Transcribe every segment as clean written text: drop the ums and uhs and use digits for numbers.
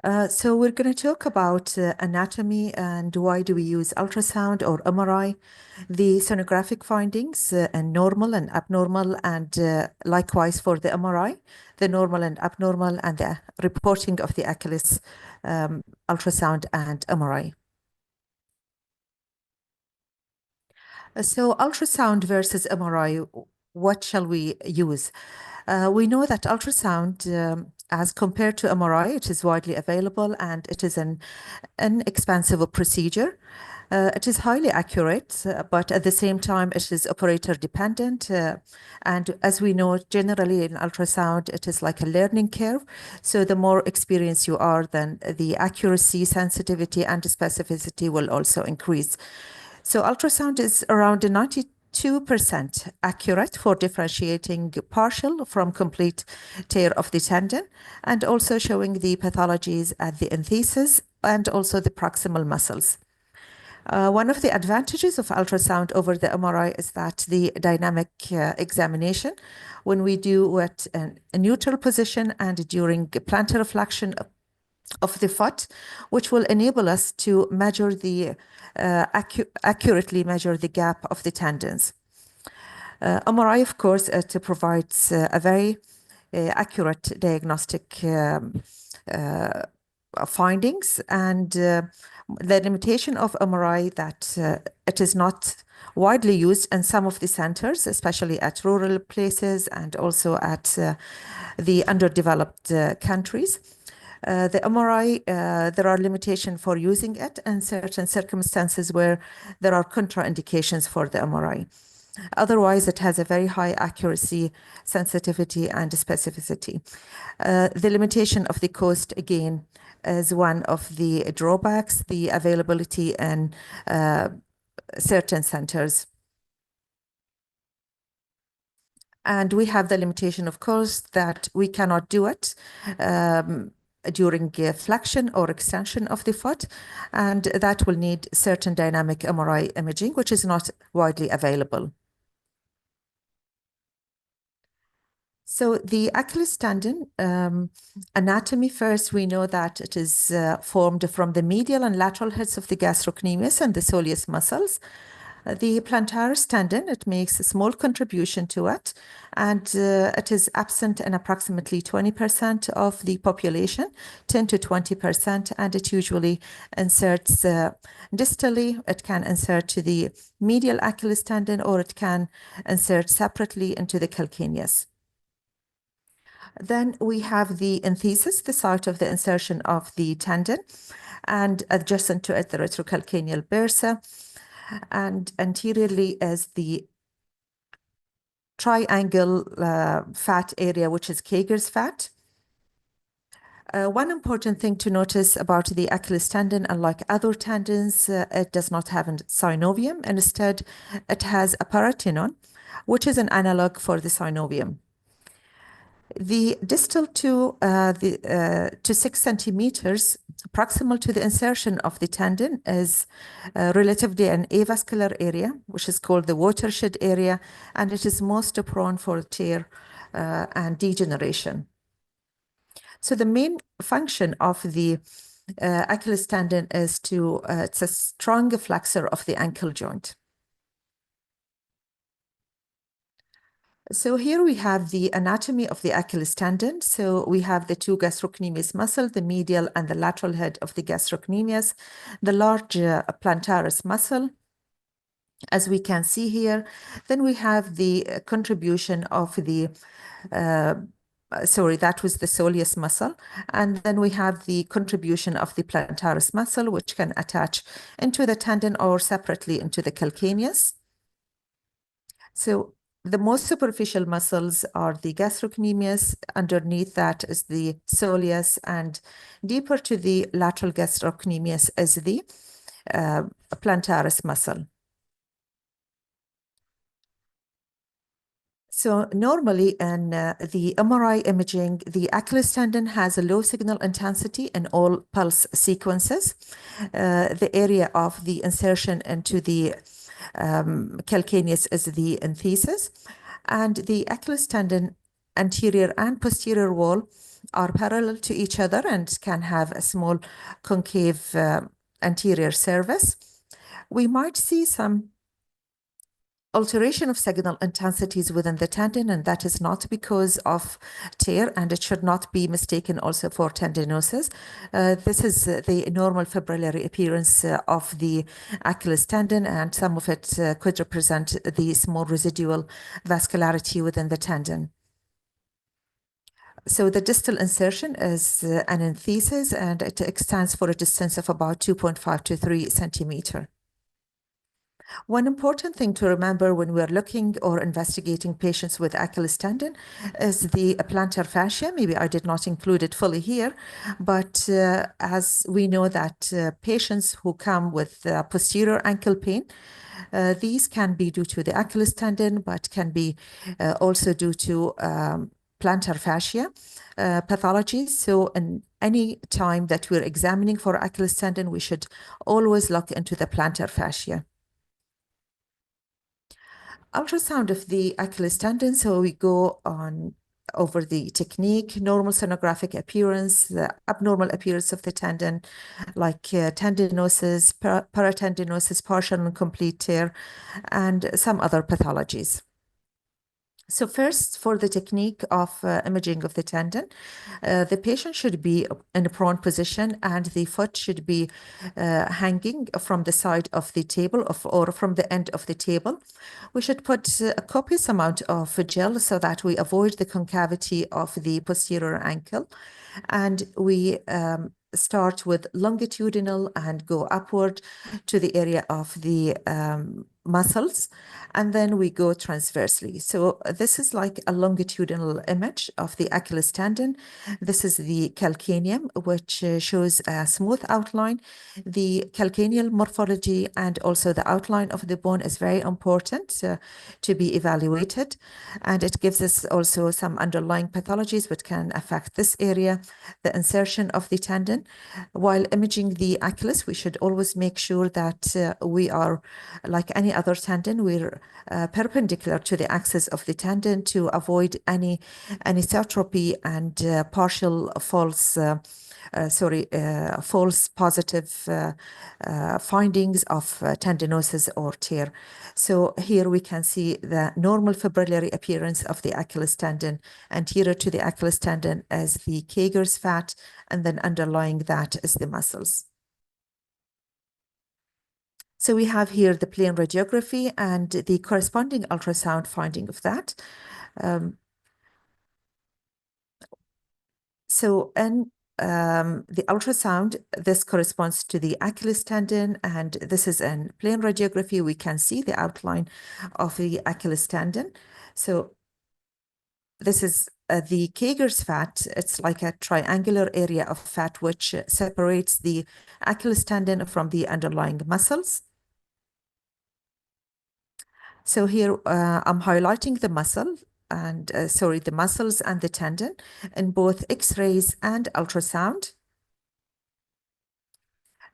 So we're going to talk about anatomy and why do we use ultrasound or MRI, the sonographic findings and normal and abnormal, and likewise for the MRI, the normal and abnormal, and the reporting of the Achilles ultrasound and MRI. So ultrasound versus MRI, what shall we use? We know that ultrasound, as compared to MRI, it is widely available and it is an inexpensive procedure. It is highly accurate, but at the same time, it is operator dependent. And as we know, generally in ultrasound, it is like a learning curve. So the more experienced you are, then the accuracy, sensitivity, and specificity will also increase. So ultrasound is around 92% accurate for differentiating partial from complete tear of the tendon and also showing the pathologies at the enthesis and also the proximal muscles. One of the advantages of ultrasound over the MRI is that the dynamic examination, when we do at a neutral position and during plantar flexion of the foot, which will enable us to measure the accurately measure the gap of the tendons. MRI, of course, it provides a very accurate diagnostic findings, and the limitation of MRI that it is not widely used in some of the centers, especially at rural places and also at the underdeveloped countries. The MRI, there are limitations for using it in certain circumstances where there are contraindications for the MRI. Otherwise, it has a very high accuracy, sensitivity, and specificity. The limitation of the cost, again, is one of the drawbacks, the availability in certain centers. And we have the limitation, of course, that we cannot do it during flexion or extension of the foot, and that will need certain dynamic MRI imaging, which is not widely available. So the Achilles tendon anatomy, first, we know that it is formed from the medial and lateral heads of the gastrocnemius and the soleus muscles. The plantaris tendon, it makes a small contribution to it, and it is absent in approximately 20% of the population, 10 to 20%, and it usually inserts distally. It can insert to the medial Achilles tendon, or it can insert separately into the calcaneus. Then we have the enthesis, the site of the insertion of the tendon, and adjacent to it, the retrocalcaneal bursa, and anteriorly is the triangle fat area, which is Kager's fat. One important thing to notice about the Achilles tendon, unlike other tendons, it does not have a synovium. Instead, it has a paratenon, which is an analog for the synovium. The distal to 6 centimeters, proximal to the insertion of the tendon, is relatively an avascular area, which is called the watershed area, and it is most prone for tear and degeneration. So the main function of the Achilles tendon is it's a strong flexor of the ankle joint. So here we have the anatomy of the Achilles tendon. So we have the two gastrocnemius muscle, the medial and the lateral head of the gastrocnemius, the large plantaris muscle, as we can see here. Then we have the contribution of the, that was the soleus muscle. And then we have the contribution of the plantaris muscle, which can attach into the tendon or separately into the calcaneus. So the most superficial muscles are the gastrocnemius, underneath that is the soleus, and deeper to the lateral gastrocnemius is the plantaris muscle. So normally in the MRI imaging, the Achilles tendon has a low signal intensity in all pulse sequences. The area of the insertion into the calcaneus is the enthesis, and the Achilles tendon anterior and posterior wall are parallel to each other and can have a small concave anterior surface. We might see some alteration of signal intensities within the tendon, and that is not because of tear, and it should not be mistaken also for tendinosis. This is the normal fibrillary appearance of the Achilles tendon, and some of it could represent the small residual vascularity within the tendon. So the distal insertion is an enthesis, and it extends for a distance of about 2.5 to 3 centimeter. One important thing to remember when we're looking or investigating patients with Achilles tendon is the plantar fascia. Maybe I did not include it fully here, but as we know that patients who come with posterior ankle pain, these can be due to the Achilles tendon, but can be also due to plantar fascia pathologies. So in any time that we're examining for Achilles tendon, we should always look into the plantar fascia. Ultrasound of the Achilles tendon. So we go on over the technique, normal sonographic appearance, the abnormal appearance of the tendon, like tendinosis, paratendinosis, partial and complete tear, and some other pathologies. So first, for the technique of imaging of the tendon, the patient should be in a prone position, and the foot should be hanging from the side of the table or from the end of the table. We should put a copious amount of gel so that we avoid the concavity of the posterior ankle. And we start with longitudinal and go upward to the area of the muscles, and then we go transversely. So this is like a longitudinal image of the Achilles tendon. This is the calcaneum, which shows a smooth outline. The calcaneal morphology and also the outline of the bone is very important to be evaluated, and it gives us also some underlying pathologies which can affect this area, the insertion of the tendon. While imaging the Achilles, we should always make sure that we are, like any other tendon, we're perpendicular to the axis of the tendon to avoid any anisotropy and partial false false positive findings of tendinosis or tear. So here we can see the normal fibrillary appearance of the Achilles tendon. Anterior to the Achilles tendon as the Kager's fat, and then underlying that is the muscles. So we have here the plain radiography and the corresponding ultrasound finding of that. So in the ultrasound, this corresponds to the Achilles tendon, and this is in plain radiography. We can see the outline of the Achilles tendon. So this is the Kager's fat. It's like a triangular area of fat which separates the Achilles tendon from the underlying muscles. So here I'm highlighting the muscle and the muscles and the tendon in both X-rays and ultrasound.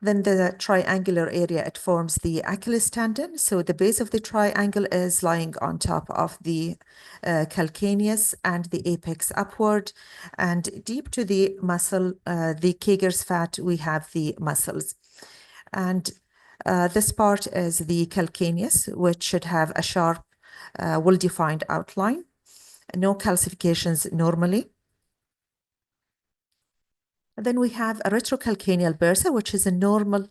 Then the triangular area, it forms the Achilles tendon. So the base of the triangle is lying on top of the calcaneus and the apex upward. And deep to the muscle, the Kager's fat, we have the muscles. And this part is the calcaneus, which should have a sharp, well-defined outline. No calcifications normally. And then we have a retrocalcaneal bursa, which is a normally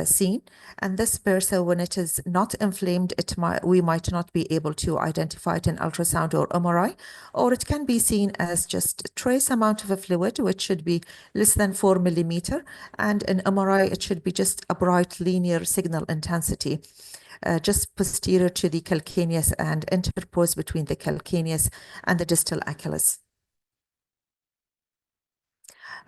seen. And this bursa, when it is not inflamed, we might not be able to identify it in ultrasound or MRI, or it can be seen as just a trace amount of a fluid, which should be less than 4 millimeter. And in MRI, it should be just a bright linear signal intensity. Just posterior to the calcaneus and interposed between the calcaneus and the distal Achilles.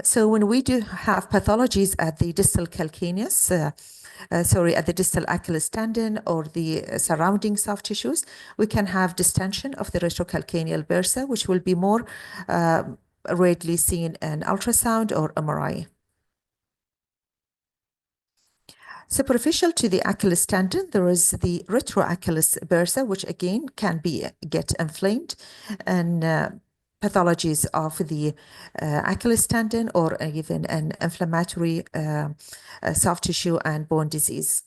So when we do have pathologies at the distal calcaneus, at the distal Achilles tendon or the surrounding soft tissues, we can have distension of the retrocalcaneal bursa, which will be more readily seen in ultrasound or MRI. Superficial to the Achilles tendon, there is the retroachilles bursa, which again can get inflamed and pathologies of the Achilles tendon or even an inflammatory soft tissue and bone disease.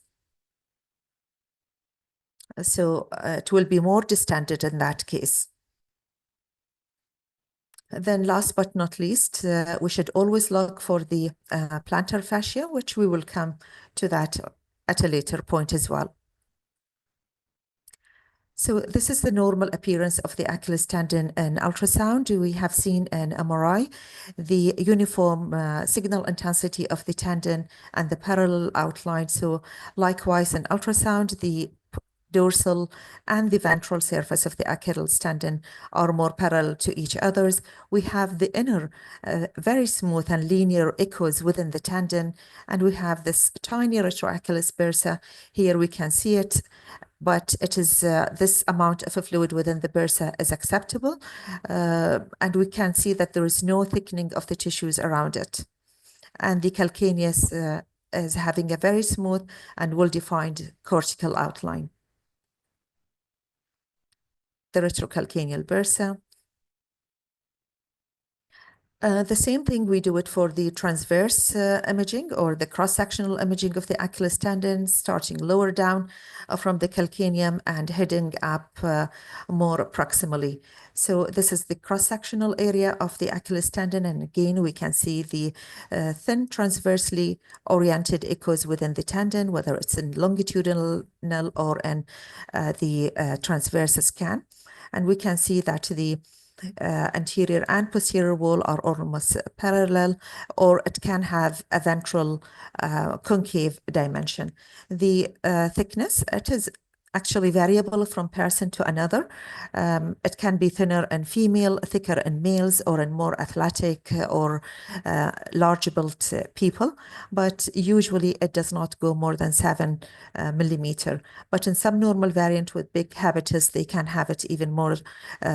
So it will be more distended in that case. Then last but not least, we should always look for the plantar fascia, which we will come to that at a later point as well. So this is the normal appearance of the Achilles tendon in ultrasound. We have seen in MRI the uniform signal intensity of the tendon and the parallel outline. So likewise in ultrasound, the dorsal and the ventral surface of the Achilles tendon are more parallel to each others. We have the inner very smooth and linear echoes within the tendon, and we have this tiny retroachilles bursa. Here we can see it, but it is this amount of fluid within the bursa is acceptable, and we can see that there is no thickening of the tissues around it. And the calcaneus is having a very smooth and well-defined cortical outline. The retrocalcaneal bursa. The same thing, we do it for the transverse imaging or the cross-sectional imaging of the Achilles tendon, starting lower down from the calcaneum and heading up more proximally. So this is the cross-sectional area of the Achilles tendon. And again, we can see the thin transversely oriented echoes within the tendon, whether it's in longitudinal or in the transverse scan. And we can see that the anterior and posterior wall are almost parallel, or it can have a ventral concave dimension. The thickness, it is actually variable from person to another. It can be thinner in female, thicker in males, or in more athletic or large built people, but usually it does not go more than 7 millimeter. But in some normal variant with big habitus, they can have it even more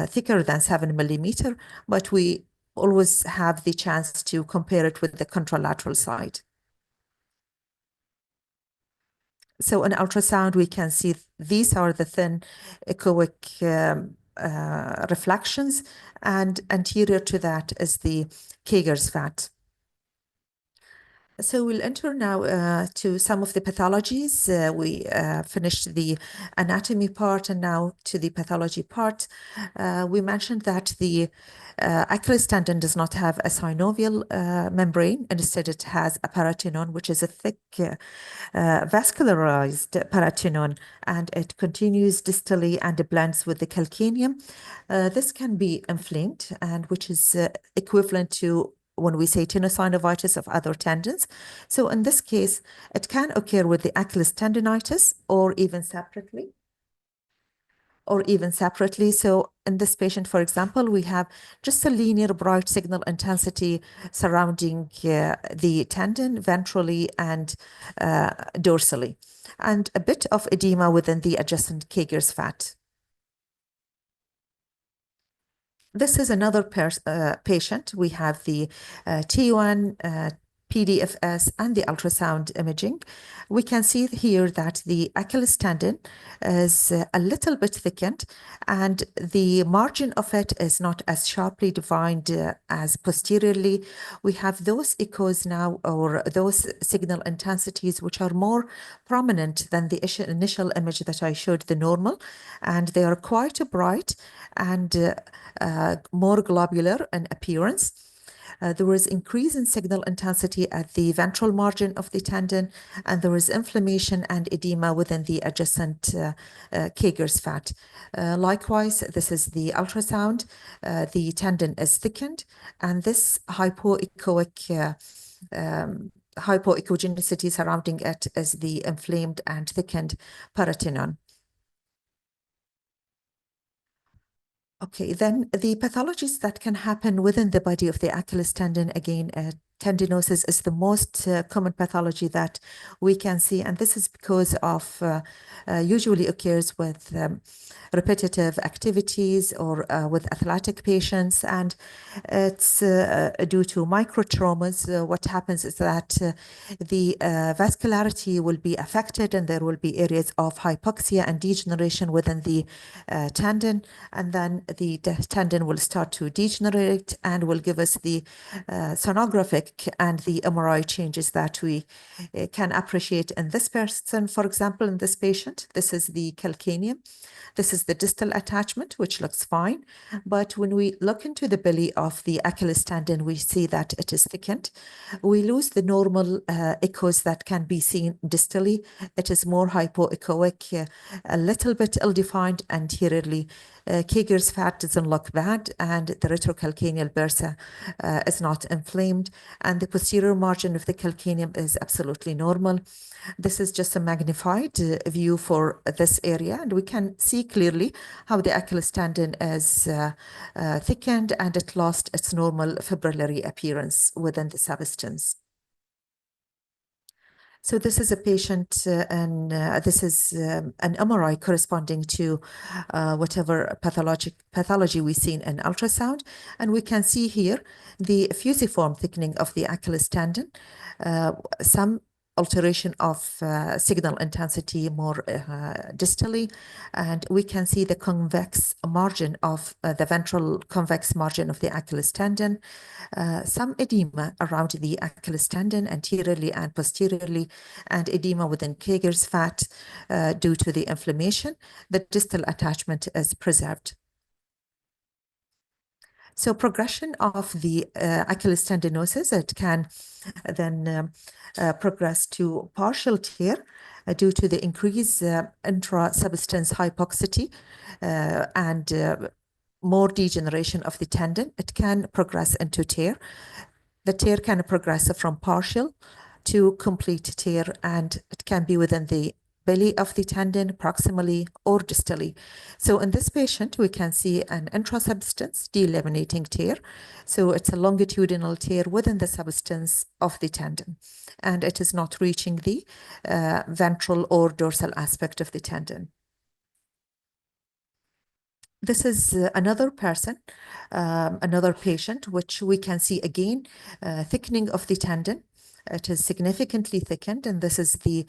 thicker than 7 millimeter, but we always have the chance to compare it with the contralateral side. So in ultrasound, we can see these are the thin echoic reflections, and anterior to that is the Kager's fat. So we'll enter now to some of the pathologies. We finished the anatomy part and now to the pathology part. We mentioned that the Achilles tendon does not have a synovial membrane. Instead, it has a paratenon, which is a thick vascularized paratenon, and it continues distally and blends with the calcaneum. This can be inflamed, and which is equivalent to when we say tenosynovitis of other tendons. So in this case, it can occur with the Achilles tendonitis or even separately. So in this patient, for example, we have just a linear bright signal intensity surrounding the tendon ventrally and dorsally, and a bit of edema within the adjacent Kager's fat. This is another patient. We have the T1, PDFS, and the ultrasound imaging. We can see here that the Achilles tendon is a little bit thickened, and the margin of it is not as sharply defined as posteriorly. We have those echoes now, or those signal intensities, which are more prominent than the initial image that I showed, the normal, and they are quite bright and more globular in appearance. There is increase in signal intensity at the ventral margin of the tendon, and there is inflammation and edema within the adjacent Kager's fat. Likewise, this is the ultrasound. The tendon is thickened, and this hypoechogenicity surrounding it is the inflamed and thickened paratenon. Okay, then the pathologies that can happen within the body of the Achilles tendon, again, tendinosis is the most common pathology that we can see, and this is because of usually occurs with repetitive activities or with athletic patients, and it's due to microtraumas. What happens is that the vascularity will be affected, and there will be areas of hypoxia and degeneration within the tendon, and then the tendon will start to degenerate and will give us the sonographic and the MRI changes that we can appreciate in this person. For example, in this patient, this is the calcaneum. This is the distal attachment, which looks fine. But when we look into the belly of the Achilles tendon, we see that it is thickened. We lose the normal echoes that can be seen distally. It is more hypoechoic, a little bit ill-defined anteriorly. Keger's fat doesn't look bad, and the retrocalcaneal bursa is not inflamed, and the posterior margin of the calcaneum is absolutely normal. This is just a magnified view for this area, and we can see clearly how the Achilles tendon is thickened and it lost its normal fibrillary appearance within the substance. So this is a patient, and this is an MRI corresponding to whatever pathology we see in ultrasound. And we can see here the fusiform thickening of the Achilles tendon, some alteration of signal intensity more distally, and we can see the convex margin of the ventral convex margin of the Achilles tendon, some edema around the Achilles tendon anteriorly and posteriorly, and edema within Keger's fat due to the inflammation. The distal attachment is preserved. So progression of the Achilles tendinosis, it can then progress to partial tear due to the increased intra-substance hypoxity and more degeneration of the tendon. It can progress into tear. The tear can progress from partial to complete tear, and it can be within the belly of the tendon, proximally or distally. So in this patient, we can see an intrasubstance delaminating tear. So it's a longitudinal tear within the substance of the tendon, and it is not reaching the ventral or dorsal aspect of the tendon. This is another person, another patient, which we can see again, thickening of the tendon. It is significantly thickened, and this is the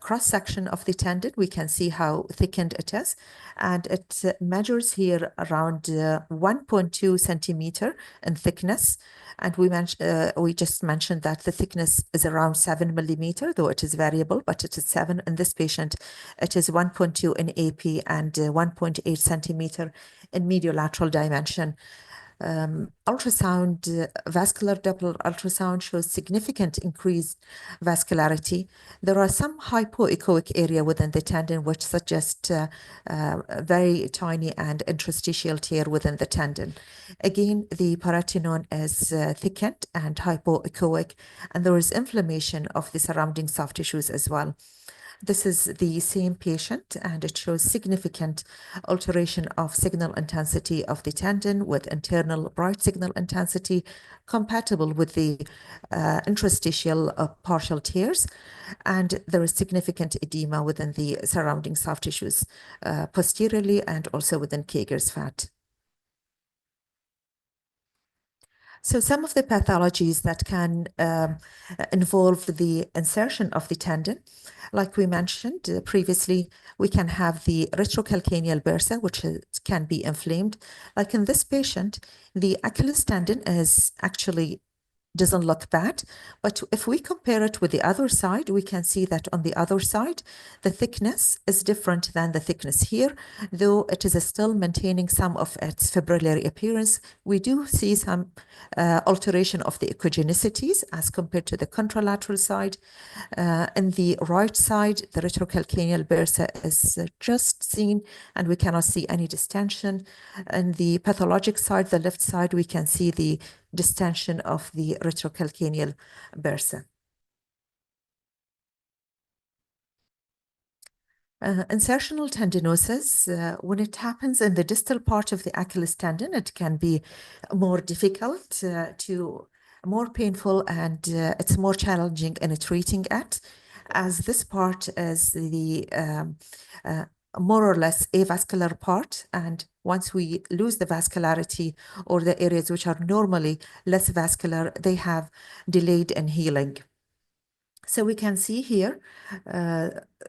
cross-section of the tendon. We can see how thickened it is, and it measures here around 1.2 centimeter in thickness. And we just mentioned that the thickness is around 7 millimeter, though it is variable, but it is 7 in this patient. It is 1.2 in AP and 1.8 centimeter in mediolateral dimension. Ultrasound, vascular Doppler ultrasound shows significant increased vascularity. There are some hypoechoic area within the tendon which suggest very tiny and interstitial tear within the tendon. Again, the paratenon is thickened and hypoechoic, and there is inflammation of the surrounding soft tissues as well. This is the same patient, and it shows significant alteration of signal intensity of the tendon with internal bright signal intensity compatible with the interstitial partial tears, and there is significant edema within the surrounding soft tissues posteriorly and also within Keger's fat. So some of the pathologies that can involve the insertion of the tendon, like we mentioned previously, we can have the retrocalcaneal bursa, which can be inflamed. Like in this patient, the Achilles tendon is actually doesn't look bad, but if we compare it with the other side, we can see that on the other side, the thickness is different than the thickness here, though it is still maintaining some of its fibrillary appearance. We do see some alteration of the echogenicities as compared to the contralateral side. In the right side, the retrocalcaneal bursa is just seen, and we cannot see any distension. In the pathologic side, the left side, we can see the distension of the retrocalcaneal bursa. Insertional tendinosis, when it happens in the distal part of the Achilles tendon, it can be more difficult to more painful and it's more challenging in treating it, as this part is the uh, more or less avascular part. And once we lose the vascularity or the areas which are normally less vascular, they have delayed in healing. So we can see here,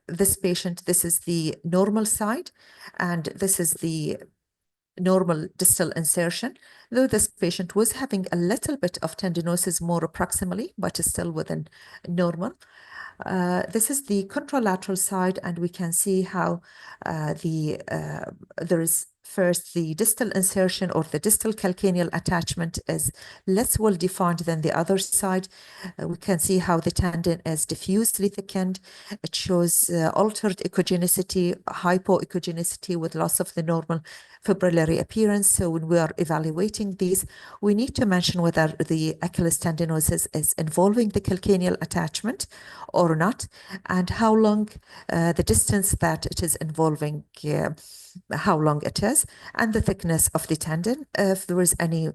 this patient, this is the normal side, and this is the normal distal insertion, though this patient was having a little bit of tendinosis more proximally, but is still within normal. This is the contralateral side, and we can see how there is first the distal insertion or the distal calcaneal attachment is less well defined than the other side. We can see how the tendon is diffusely thickened. It shows altered echogenicity, hypoechogenicity with loss of the normal fibrillary appearance. So when we are evaluating these, we need to mention whether the Achilles tendinosis is involving the calcaneal attachment or not, and how long the distance that it is involving, how long it is, and the thickness of the tendon. If there is any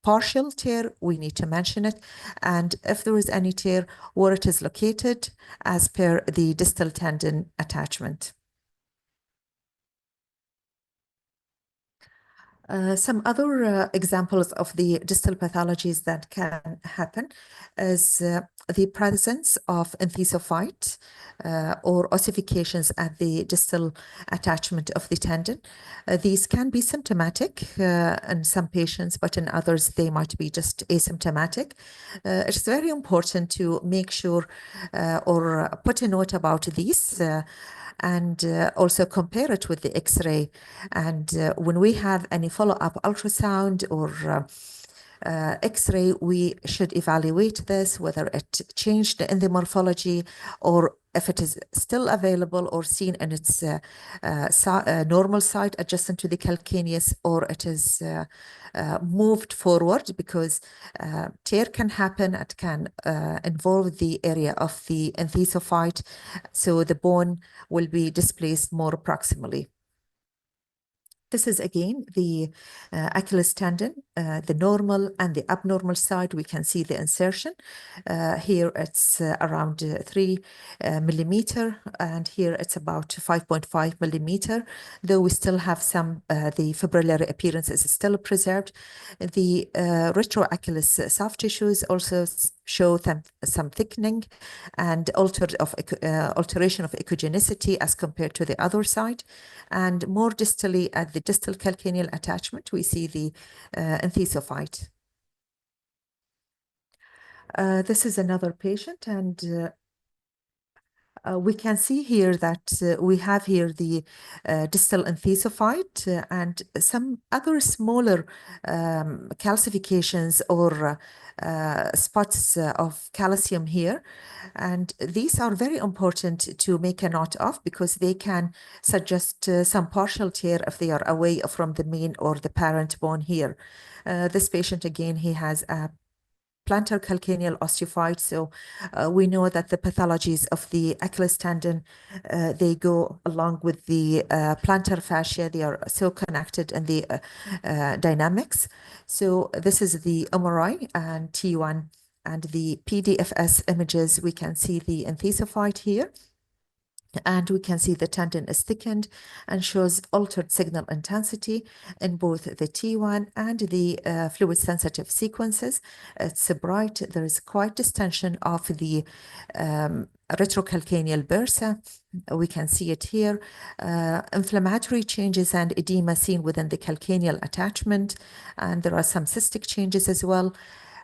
partial tear, we need to mention it, and if there is any tear, where it is located as per the distal tendon attachment. Some other examples of the distal pathologies that can happen is the presence of enthesophyte or ossifications at the distal attachment of the tendon. These can be symptomatic in some patients, but in others they might be just asymptomatic. It's very important to make sure or put a note about these and also compare it with the X-ray. And when we have any follow-up ultrasound or X-ray, we should evaluate this, whether it changed in the morphology or if it is still available or seen in its normal site adjacent to the calcaneus, or it is moved forward, because tear can happen. It can involve the area of the enthesophyte, so the bone will be displaced more proximally. This is again the Achilles tendon, the normal and the abnormal side. We can see the insertion. Here it's around 3 millimeter, and here it's about 5.5 millimeter, though we still have some, the fibrillary appearance is still preserved. The retroachilles soft tissues also show some thickening and alteration of echogenicity as compared to the other side. And more distally at the distal calcaneal attachment, we see the enthesophyte. This is another patient, and we can see here that we have here the distal enthesophyte and some other smaller calcifications or spots of calcium here. And these are very important to make a note of, because they can suggest some partial tear if they are away from the main or the parent bone here. This patient, again, he has a plantar calcaneal osteophyte. So we know that the pathologies of the Achilles tendon, they go along with the plantar fascia. They are so connected in the dynamics. So this is the MRI and T1 and the PDFS images. We can see the enthesophyte here. And we can see the tendon is thickened and shows altered signal intensity in both the T1 and the fluid sensitive sequences. It's bright. There is quite distension of the retrocalcaneal bursa. We can see it here. Inflammatory changes and edema seen within the calcaneal attachment. And there are some cystic changes as well.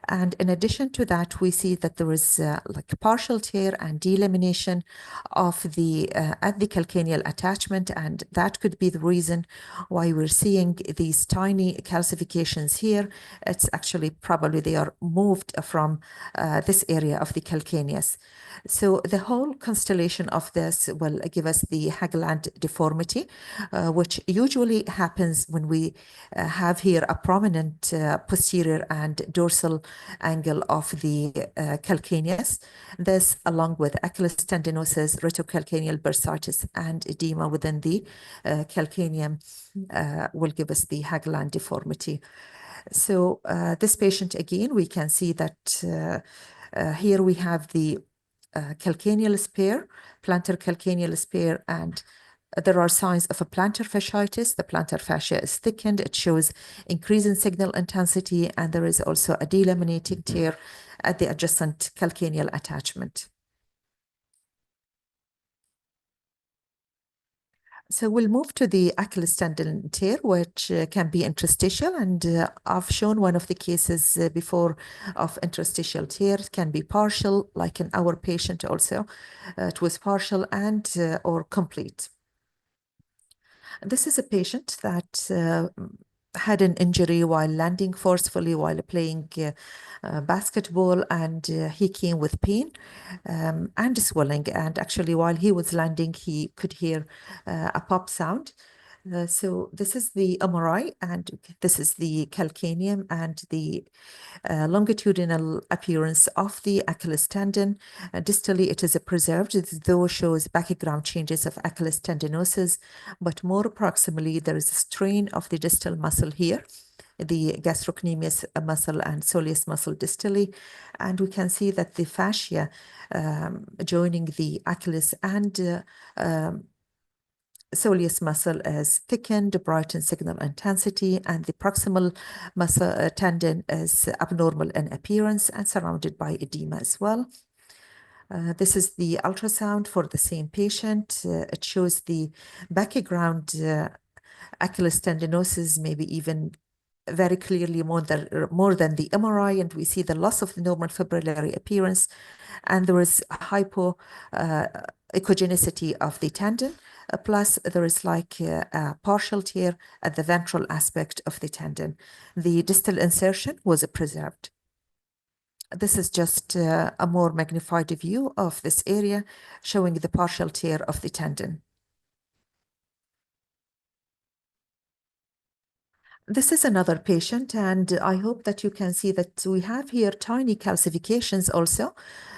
And in addition to that, we see that there is like partial tear and delamination of the at the calcaneal attachment, and that could be the reason why we're seeing these tiny calcifications here. It's actually probably they are moved from this area of the calcaneus. So the whole constellation of this will give us the Hageland deformity, which usually happens when we have here a prominent posterior and dorsal angle of the calcaneus. This, along with Achilles tendinosis, retrocalcaneal bursitis, and edema within the calcaneum, will give us the Hageland deformity. So this patient, again, we can see that here we have the calcaneal spare, plantar calcaneal spare, and there are signs of a plantar fasciitis. The plantar fascia is thickened. It shows increase in signal intensity, and there is also a delaminating tear at the adjacent calcaneal attachment. So we'll move to the Achilles tendon tear, which can be interstitial, and I've shown one of the cases before of interstitial tear. It can be partial, like in our patient also. It was partial and or complete. This is a patient that had an injury while landing forcefully while playing basketball, and he came with pain and swelling. And actually, while he was landing, he could hear a pop sound. So this is the MRI, and this is the calcaneum and the longitudinal appearance of the Achilles tendon. Distally, it is preserved, though shows background changes of Achilles tendinosis, but more proximally, there is a strain of the distal muscle here, the gastrocnemius muscle and soleus muscle distally. And we can see that the fascia joining the Achilles and soleus muscle is thickened, bright in signal intensity, and the proximal muscle tendon is abnormal in appearance and surrounded by edema as well. This is the ultrasound for the same patient. It shows the background Achilles tendinosis, maybe even very clearly more than the MRI, and we see the loss of the normal fibrillary appearance, and there is hypo echogenicity of the tendon. Plus, there is like a partial tear at the ventral aspect of the tendon. The distal insertion was preserved. This is just a more magnified view of this area, showing the partial tear of the tendon. This is another patient, and I hope that you can see that we have here tiny calcifications also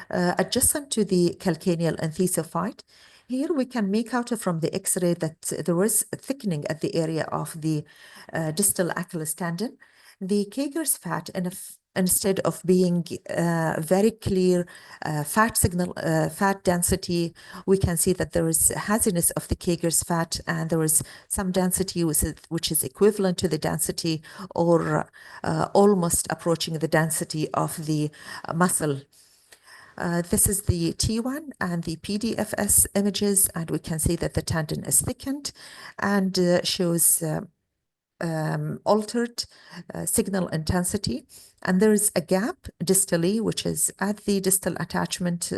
adjacent to the calcaneal enthesophyte. Here we can make out from the X-ray that there is a thickening at the area of the distal Achilles tendon. The Kager's fat, instead of being very clear fat signal, fat density, we can see that there is haziness of the Kager's fat, and there is some density which is equivalent to the density or almost approaching the density of the muscle. This is the T1 and the PDFS images, and we can see that the tendon is thickened and shows altered signal intensity. And there is a gap distally, which is at the distal attachment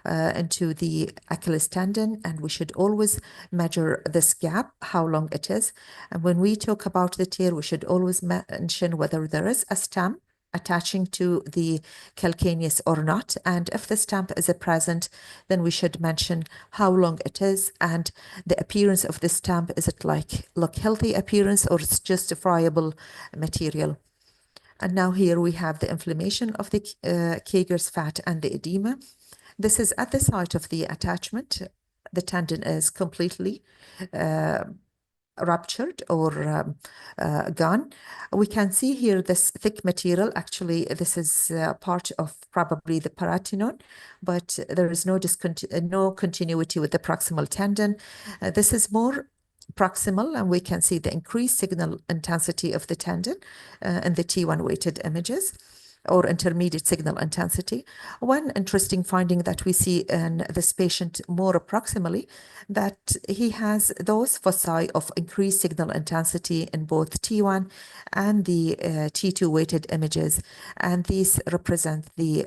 into the Achilles tendon. And we should always measure this gap, how long it is. And when we talk about the tear, we should always mention whether there is a stamp attaching to the calcaneus or not. And if the stamp is present, then we should mention how long it is and the appearance of the stamp. Is it like look healthy appearance, or it's just a friable material? And now here we have the inflammation of the Kager's fat and the edema. This is at the site of the attachment. The tendon is completely ruptured or gone. We can see here this thick material. Actually, this is part of probably the paratendon, but there is no continuity with the proximal tendon. This is more proximal, and we can see the increased signal intensity of the tendon in the T1 weighted images, or intermediate signal intensity. One interesting finding that we see in this patient more proximally, that he has those foci of increased signal intensity in both T1 and the T2 weighted images, and these represent the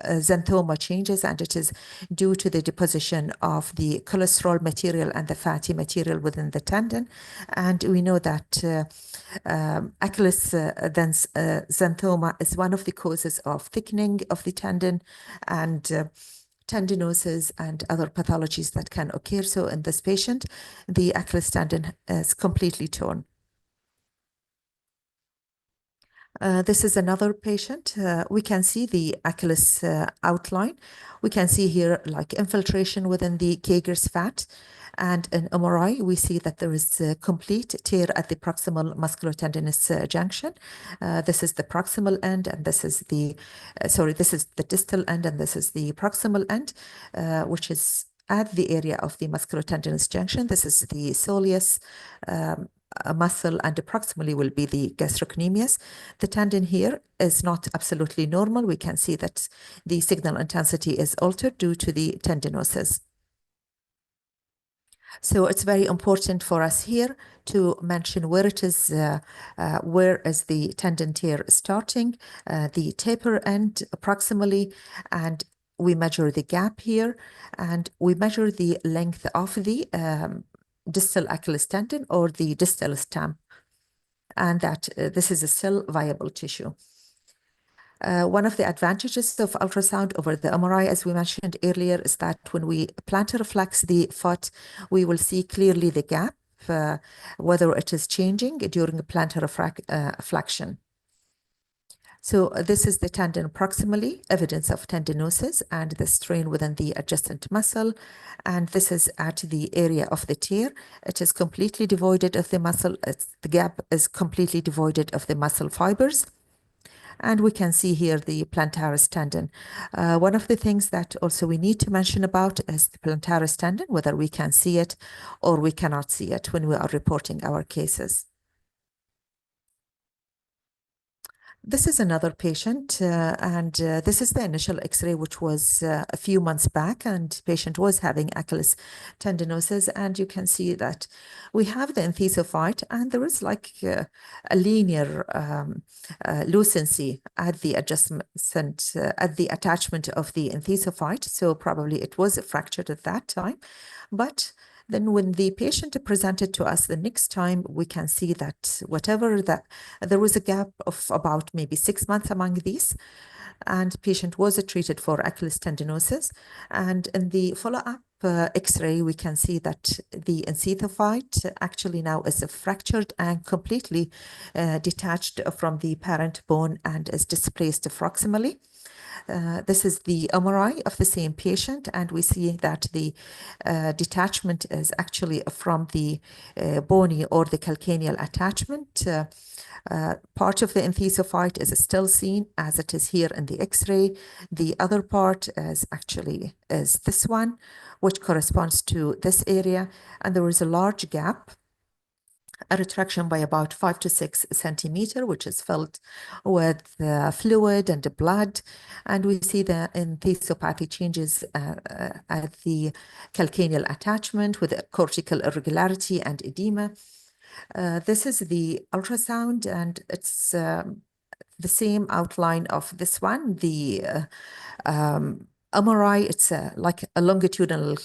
xanthoma changes, and it is due to the deposition of the cholesterol material and the fatty material within the tendon. And we know that Achilles xanthoma is one of the causes of thickening of the tendon and tendinosis and other pathologies that can occur. So in this patient, the Achilles tendon is completely torn. This is another patient. We can see the Achilles outline. We can see here like infiltration within the Kager's fat, And in MRI, we see that there is a complete tear at the proximal musculotendinous junction. This is the proximal end, and this is this is the distal end, and this is the proximal end, which is at the area of the musculotendinous junction. This is the soleus muscle, and proximally will be the gastrocnemius. The tendon here is not absolutely normal. We can see that the signal intensity is altered due to the tendinosis. So it's very important for us here to mention where it is, where is the tendon tear starting, the taper end proximally, and we measure the gap here, and we measure the length of the distal Achilles tendon or the distal stem, and that this is a still viable tissue. One of the advantages of ultrasound over the MRI, as we mentioned earlier, is that when we plantar flex the foot, we will see clearly the gap, whether it is changing during plantar flexion. So this is the tendon proximally, evidence of tendinosis and the strain within the adjacent muscle. And this is at the area of the tear. It is completely devoid of the muscle. The gap is completely devoid of the muscle fibers. And we can see here the plantaris tendon. One of the things that also we need to mention about is the plantaris tendon, whether we can see it or we cannot see it when we are reporting our cases. This is another patient, and this is the initial X-ray, which was a few months back, and patient was having Achilles tendinosis, and you can see that we have the enthesophyte, and there is like a linear lucency at the adjustment, at the attachment of the enthesophyte, so probably it was fractured at that time, but then when the patient presented to us the next time, we can see that whatever that there was a gap of about maybe 6 months among these, and patient was treated for Achilles tendinosis. And in the follow-up X-ray, we can see that the enthesophyte actually now is fractured and completely detached from the parent bone and is displaced proximally. This is the MRI of the same patient, and we see that the detachment is actually from the bony or the calcaneal attachment. Part of the enthesophyte is still seen as it is here in the X-ray. The other part is this one, which corresponds to this area, and there is a large gap, a retraction by about 5 to 6 centimeter, which is filled with fluid and blood. And we see the enthesopathy changes at the calcaneal attachment with a cortical irregularity and edema. This is the ultrasound, and it's the same outline of this one. The MRI, it's like a longitudinal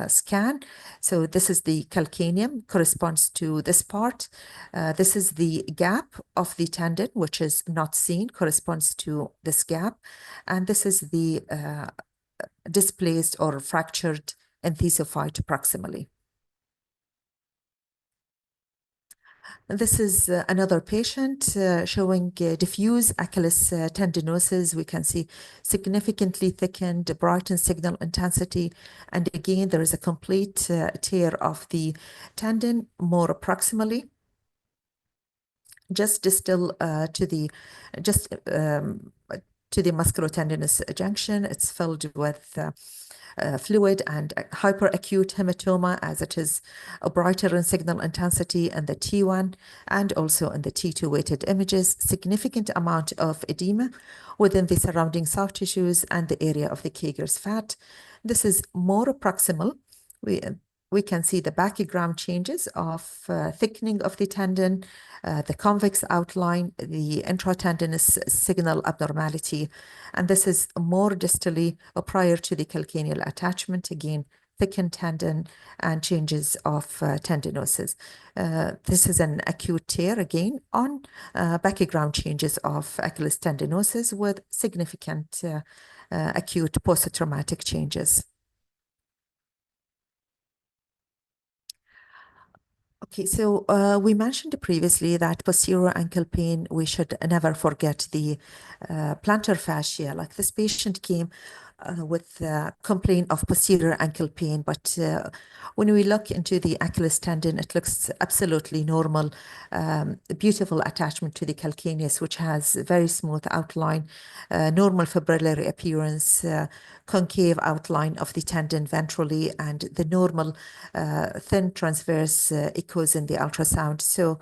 scan. So this is the calcaneum, corresponds to this part. This is the gap of the tendon, which is not seen, corresponds to this gap. And this is the displaced or fractured enthesophyte proximally. This is another patient showing diffuse Achilles tendinosis. We can see significantly thickened, brightened signal intensity. And again, there is a complete tear of the tendon more proximally, just distal to the musculotendinous junction. It's filled with fluid and hyperacute hematoma, as it is a brighter in signal intensity in the T1 and also in the T2 weighted images, significant amount of edema within the surrounding soft tissues and the area of the Kager's fat. This is more proximal. We can see the background changes of thickening of the tendon, the convex outline, the intratendinous signal abnormality, and this is more distally or prior to the calcaneal attachment, again, thickened tendon and changes of tendinosis. This is an acute tear, again, on background changes of Achilles tendinosis with significant acute post-traumatic changes. Okay, so we mentioned previously that posterior ankle pain, we should never forget the plantar fascia. Like this patient came with complaint of posterior ankle pain. But when we look into the Achilles tendon, it looks absolutely normal. Beautiful attachment to the calcaneus, which has very smooth outline, normal fibrillary appearance, concave outline of the tendon ventrally, and the normal thin transverse echoes in the ultrasound. So,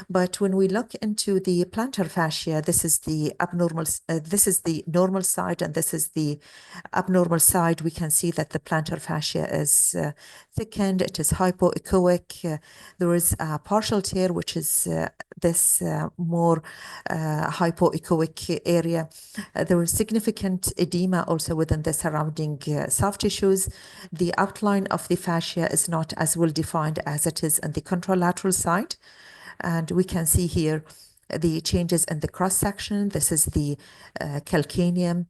but when we look into the plantar fascia, this is the abnormal, this is the normal side, and this is the abnormal side. We can see that the plantar fascia is thickened, it is hypoechoic. There is a partial tear, which is this more hypoechoic area. There is significant edema also within the surrounding soft tissues. The outline of the fascia is not as well defined as it is on the contralateral side. And we can see here the changes in the cross section. This is the calcaneum.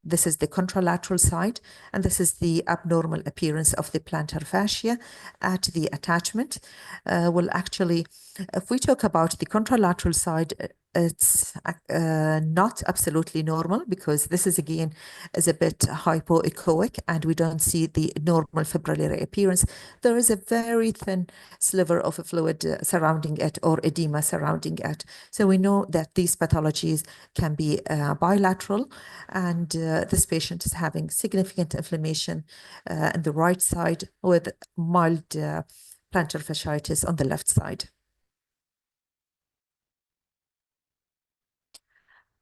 This is the contralateral side, and this is the abnormal appearance of the plantar fascia at the attachment. Well, actually, if we talk about the contralateral side, it's not absolutely normal, because this is again is a bit hypoechoic and we don't see the normal fibrillary appearance. There is a very thin sliver of a fluid surrounding it, or edema surrounding it. So we know that these pathologies can be bilateral, and this patient is having significant inflammation on the right side with mild plantar fasciitis on the left side.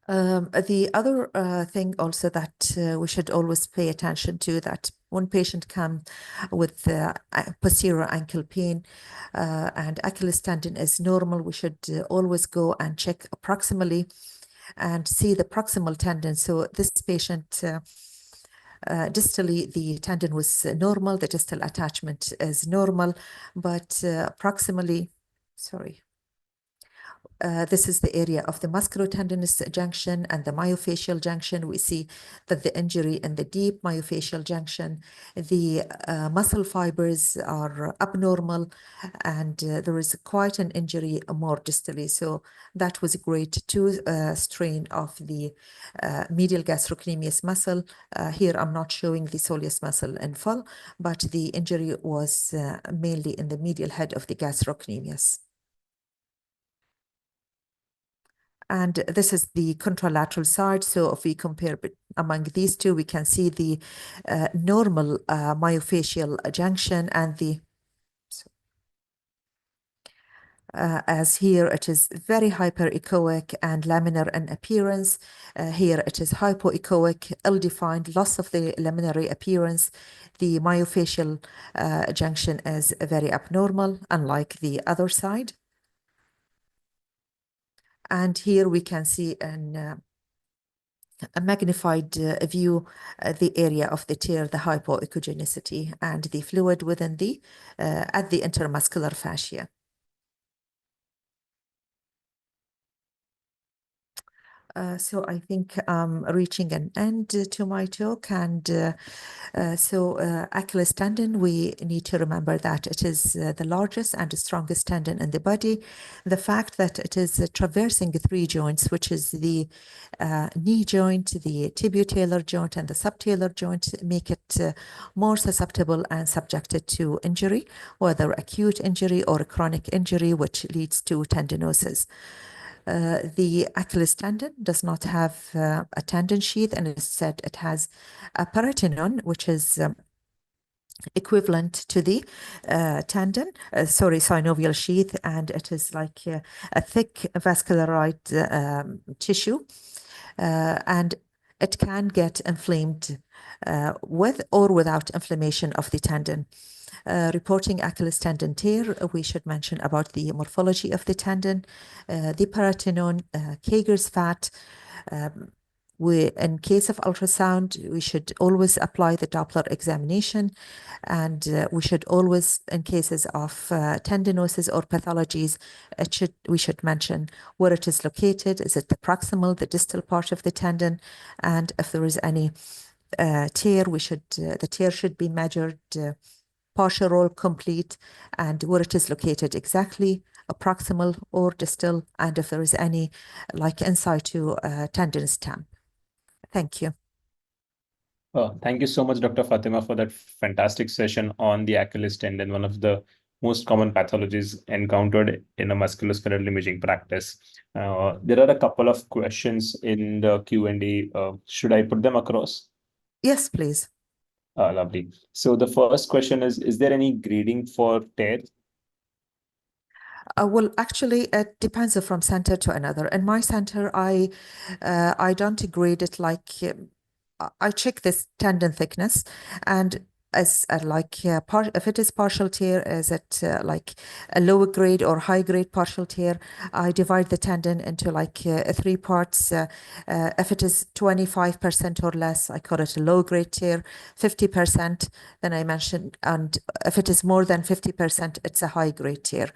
The other thing also that we should always pay attention to, that when patient come with posterior ankle pain and Achilles tendon is normal, we should always go and check proximally and see the proximal tendon. So this patient distally, the tendon was normal, the distal attachment is normal, but proximally, sorry. This is the area of the musculotendinous junction and the myofascial junction. We see that the injury in the deep myofascial junction, the muscle fibers are abnormal, and there is quite an injury more distally. So that was grade 2 strain of the medial gastrocnemius muscle. Here I'm not showing the soleus muscle in full, but the injury was mainly in the medial head of the gastrocnemius. And this is the contralateral side. So if we compare among these two, we can see the normal myofascial junction and the as here it is very hyperechoic and laminar in appearance. Here it is hypoechoic, ill-defined, loss of the laminary appearance. The myofascial junction is very abnormal, unlike the other side. And here we can see a magnified view, the area of the tear, the hypoechogenicity, and the fluid within the at the intermuscular fascia. So I think I'm reaching an end to my talk, and Achilles tendon, we need to remember that it is the largest and the strongest tendon in the body. The fact that it is traversing 3 joints, which is the knee joint, the tibiotalar joint, and the subtalar joint, make it more susceptible and subjected to injury, whether acute injury or chronic injury, which leads to tendinosis. The Achilles tendon does not have a tendon sheath, and instead it has a peritoneum, which is equivalent to the synovial sheath, and it is like a thick vascularized tissue, and it can get inflamed with or without inflammation of the tendon. Reporting Achilles tendon tear, we should mention about the morphology of the tendon, the peritoneum, Kager's fat. In case of ultrasound, we should always apply the Doppler examination, and we should always, in cases of tendinosis or pathologies, we should mention where it is located. Is it the proximal, the distal part of the tendon? And if there is any tear, the tear should be measured, partial or complete, and where it is located exactly, proximal or distal, and if there is any like in situ tendon stamp. Thank you. Thank you so much, Dr. Fatima, for that fantastic session on the Achilles tendon, one of the most common pathologies encountered in a musculoskeletal imaging practice. There are a couple of questions in the Q&A. Should I put them across? Yes, please. Lovely. So the first question is there any grading for tear? Well, actually, it depends from center to another. In my center, I don't grade it like I check this tendon thickness, and as if it is partial tear, is it like a lower grade or high grade partial tear? I divide the tendon into like three parts. If it is 25% or less, I call it a low grade tear. 50%, then I mentioned, and if it is more than 50%, it's a high grade tear.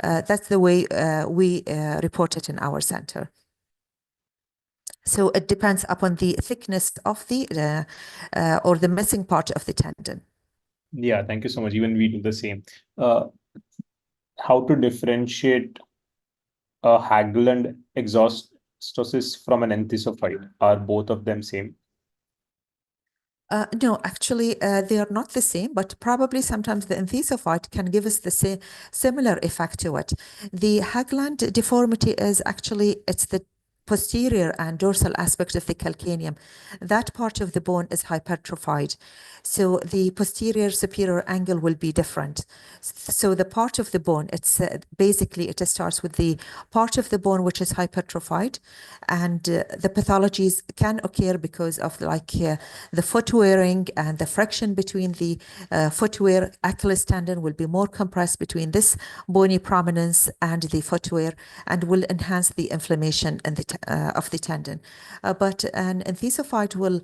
That's the way we report it in our center. So it depends upon the thickness of the or the missing part of the tendon. Yeah, thank you so much. Even we do the same. Uh, how to differentiate a Haglund exostosis from an enthesophyte? Are both of them same? No, actually, they are not the same, but probably sometimes the enthesophyte can give us the similar effect to it. The Hagland deformity is actually, it's the posterior and dorsal aspect of the calcaneum. That part of the bone is hypertrophied. So the posterior superior angle will be different. So the part of the bone, it's basically, it starts with the part of the bone which is hypertrophied, and the pathologies can occur because of the foot wearing and the friction between the footwear. Achilles tendon will be more compressed between this bony prominence and the footwear, and will enhance the inflammation in of the tendon. But an enthesophyte will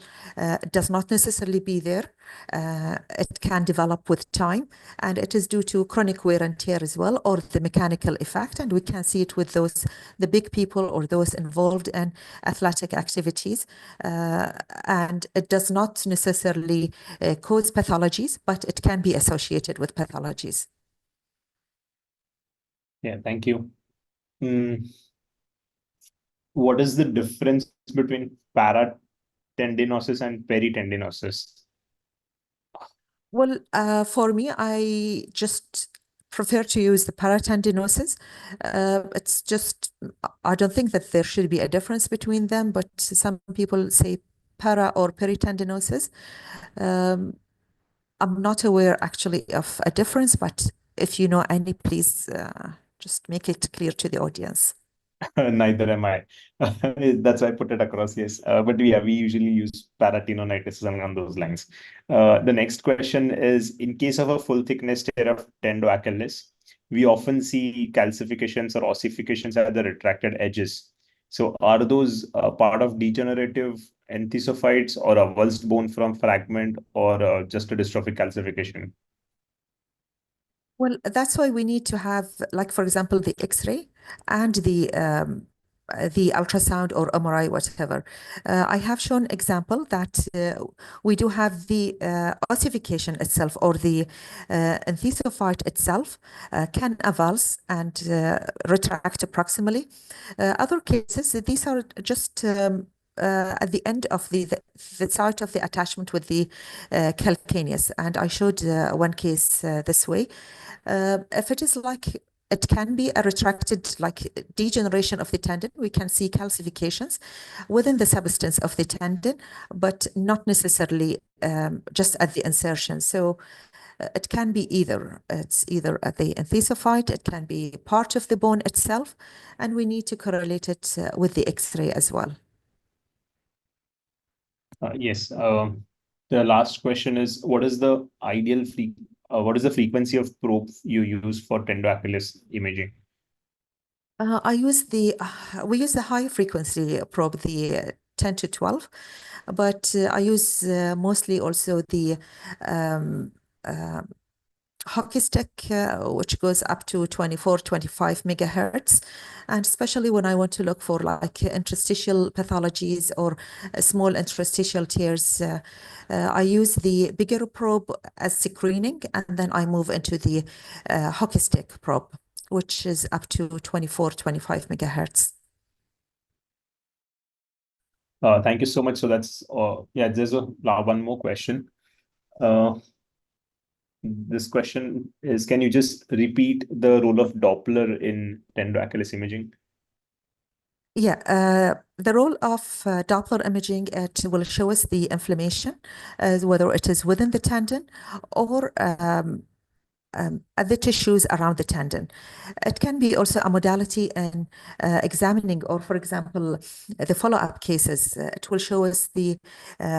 does not necessarily be there. It can develop with time, and it is due to chronic wear and tear as well, or the mechanical effect. And we can see it with the big people or those involved in athletic activities. And it does not necessarily cause pathologies, but it can be associated with pathologies. Yeah, thank you. Mm, what is the difference between paratendinosis and peritendinosis? Well, for me, I just prefer to use the paratendinosis. It's just, I don't think that there should be a difference between them, but some people say para or peritendinosis. Um, I'm not aware actually of a difference, but if you know any, please just make it clear to the audience. Neither am I. That's why I put it across, yes. But yeah, we usually use paratendonitis along those lines. The next question is, in case of a full thickness tear of tendoachilles, we often see calcifications or ossifications at the retracted edges. So are those part of degenerative enthesophytes or a avulsed bone from fragment or just a dystrophic calcification? Well, that's why we need to have, like, for example, the X-ray and the ultrasound or MRI, whatever. I have shown example that we do have the ossification itself or the enthesophyte itself can avulse and retract proximally. Other cases, these are just at the end of the site of the attachment with the calcaneus. And I showed one case this way. If it is like it can be a retracted like degeneration of the tendon. We can see calcifications within the substance of the tendon, but not necessarily just at the insertion. So it can be either. It's either at the enthesophyte, it can be part of the bone itself, and we need to correlate it with the X-ray as well. Yes. The last question is, what is the frequency of probe you use for tendoachilles imaging? I use we use the high frequency probe, the 10 to 12, but I use mostly also the um, uh, hockey stick, which goes up to 24, 25 megahertz. And especially when I want to look for like interstitial pathologies or small interstitial tears, I use the bigger probe as screening, and then I move into the hockey stick probe, which is up to 24, 25 megahertz. Thank you so much. So that's yeah. There's one more question. Uh, this question is: can you just repeat the role of Doppler in tendon Achilles imaging? Yeah, the role of Doppler imaging, it will show us the inflammation, whether it is within the tendon or the tissues around the tendon. It can be also a modality in examining, or for example, the follow-up cases. It will show us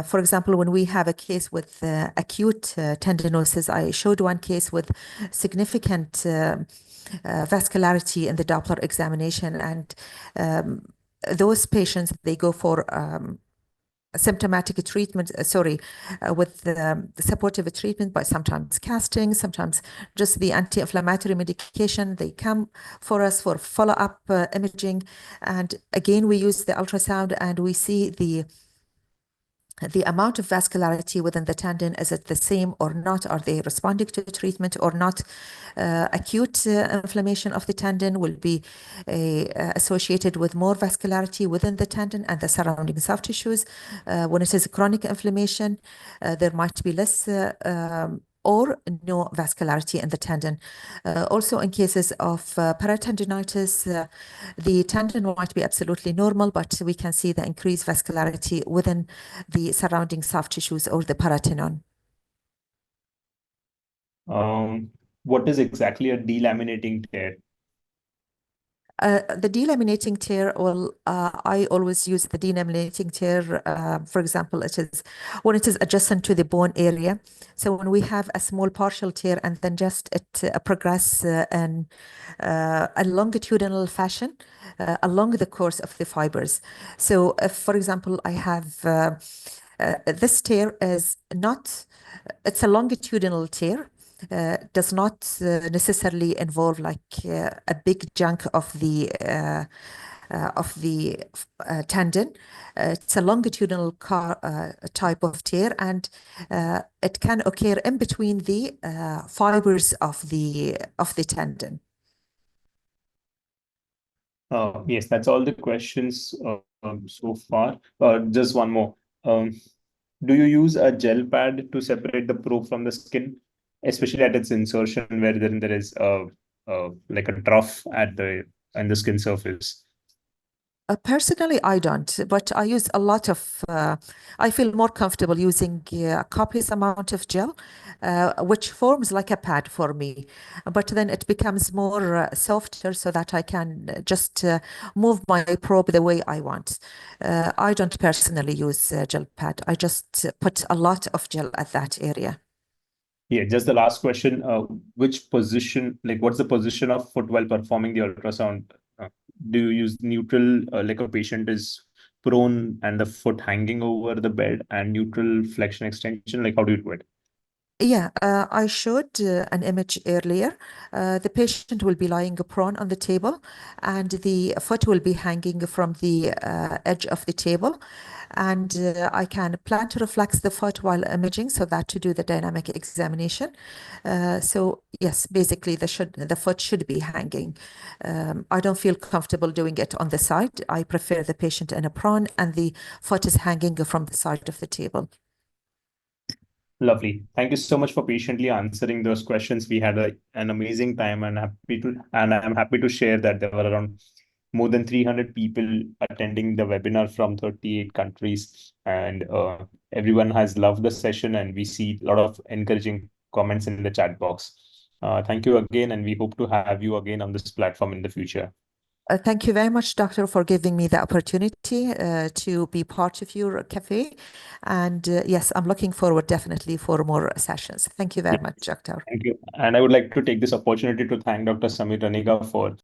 for example, when we have a case with acute tendinosis, I showed one case with significant vascularity in the Doppler examination, and those patients, they go for symptomatic treatment, with supportive treatment by sometimes casting, sometimes just the anti-inflammatory medication. They come for us for follow-up imaging. And again, we use the ultrasound and we see the amount of vascularity within the tendon. Is it the same or not? Are they responding to the treatment or not? Acute inflammation of the tendon will be associated with more vascularity within the tendon and the surrounding soft tissues. When it is chronic inflammation, there might be less or no vascularity in the tendon. Also, in cases of peritendinitis, the tendon might be absolutely normal, but we can see the increased vascularity within the surrounding soft tissues or the paratenon. What is exactly a delaminating tear? The delaminating tear, well, I always use the delaminating tear. For example, it is when it is adjacent to the bone area. So when we have a small partial tear and then just it progress in a longitudinal fashion along the course of the fibers. So if, for example, I have this tear is not, it's a longitudinal tear, does not necessarily involve like a big chunk of the tendon. It's a longitudinal type of tear, and it can occur in between the fibers of the tendon. Yes, that's all the questions so far. Just one more. Um, do you use a gel pad to separate the probe from the skin, especially at its insertion, where there is like a trough at the skin surface? Personally, I don't, but I use a lot of, I feel more comfortable using a copious amount of gel, which forms like a pad for me. But then it becomes more softer so that I can just move my probe the way I want. I don't personally use gel pad. I just put a lot of gel at that area. Yeah, just the last question. Which position, like what's the position of foot while performing the ultrasound? Do you use neutral, like a patient is prone and the foot hanging over the bed, and neutral flexion extension? Like how do you do it? Yeah, I showed an image earlier. The patient will be lying prone on the table, and the foot will be hanging from the edge of the table. And I can plan to reflex the foot while imaging so that to do the dynamic examination. So yes, basically the foot should be hanging. I don't feel comfortable doing it on the side. I prefer the patient in a prone and the foot is hanging from the side of the table. Lovely. Thank you so much for patiently answering those questions. We had an amazing time, and I'm happy to share that there were around more than 300 people attending the webinar from 38 countries, and everyone has loved the session, and we see a lot of encouraging comments in the chat box. Thank you again, and we hope to have you again on this platform in the future. Thank you very much, Doctor, for giving me the opportunity to be part of your cafe. And yes, I'm looking forward definitely for more sessions. Thank you very much, Doctor. Thank you. And I would like to take this opportunity to thank Dr. Samir Raniga for